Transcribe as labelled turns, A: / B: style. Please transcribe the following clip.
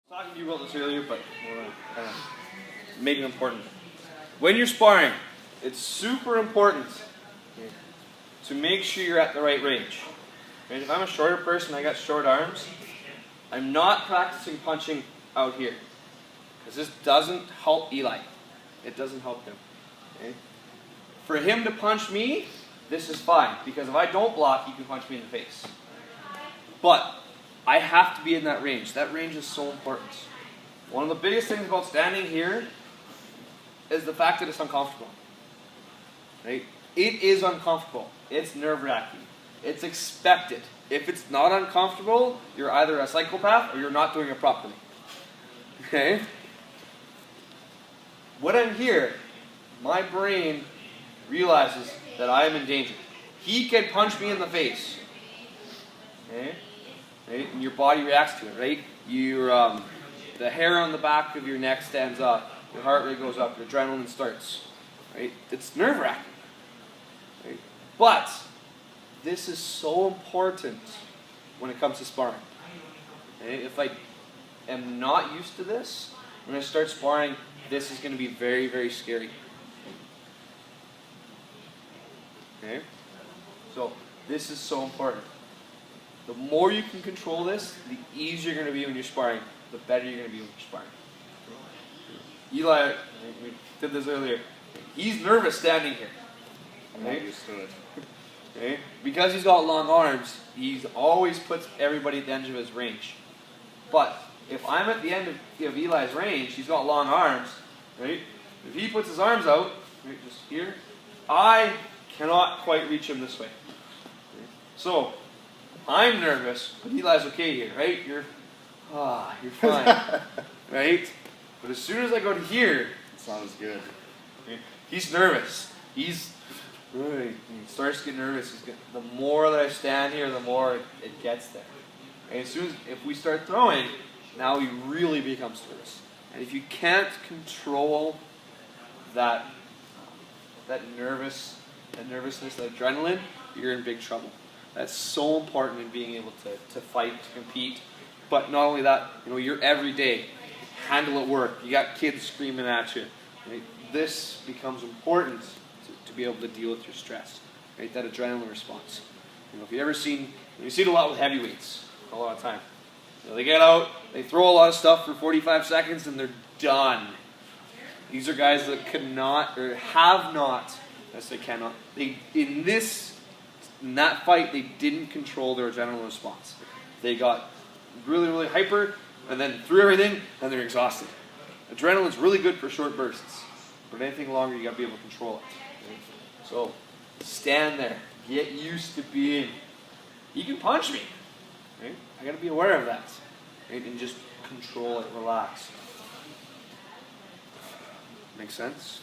A: Talking to you about this earlier, but I want to kind of make it important. When you're sparring, it's super important to make sure you're at the right range. Right? If I'm a shorter person, I got short arms, I'm not practicing punching out here. Because this doesn't help Eli. It doesn't help him. Okay? For him to punch me, this is fine. Because if I don't block, he can punch me in the face. But I have to be in that range. That range is so important. One of the biggest things about standing here is the fact that it's uncomfortable. Right? It is uncomfortable. It's nerve-wracking. It's expected. If it's not uncomfortable, you're either a psychopath or you're not doing it properly. Okay? When I'm here, my brain realizes that I am in danger. He can punch me in the face. Okay? Right? And your body reacts to it, right? The hair on the back of your neck stands up, your heart rate goes up, your adrenaline starts. Right? It's nerve-wracking. Right? But this is so important when it comes to sparring. Okay? If I am not used to this, when I start sparring, this is going to be very, very scary. Okay? So this is so important. The more you can control this, the easier you're going to be when you're sparring, the better you're going to be when you're sparring. Eli, we did this earlier, he's nervous standing here.
B: I'm not used to it.
A: Okay? Because he's got long arms, he always puts everybody at the end of his range. But if I'm at the end of Eli's range, he's got long arms, right? If he puts his arms out, right, just here, I cannot quite reach him this way. Okay? So, I'm nervous, but Eli's okay here, right? You're fine, right? But as soon as I go to here,
B: It's not as good.
A: okay, he's nervous. He starts to get nervous. The more that I stand here, the more it gets there. And as soon as if we start throwing, now he really becomes nervous. And if you can't control that nervousness, that adrenaline, you're in big trouble. That's so important in being able to fight, to compete. But not only that, you're every day. Handle at work. You got kids screaming at you. Right? This becomes important to be able to deal with your stress. Right? That adrenaline response. If you ever seen, you see it a lot with heavyweights, a lot of time. They get out, they throw a lot of stuff for 45 seconds, and they're done. These are guys that cannot, or have not, yes, they cannot. In that fight, they didn't control their adrenaline response. They got really, really hyper, and then threw everything, and they're exhausted. Adrenaline's really good for short bursts, but anything longer, you got to be able to control it. Right? So, stand there. Get used to being. You can punch me. Right? I got to be aware of that, right? And just control it, relax. Make sense?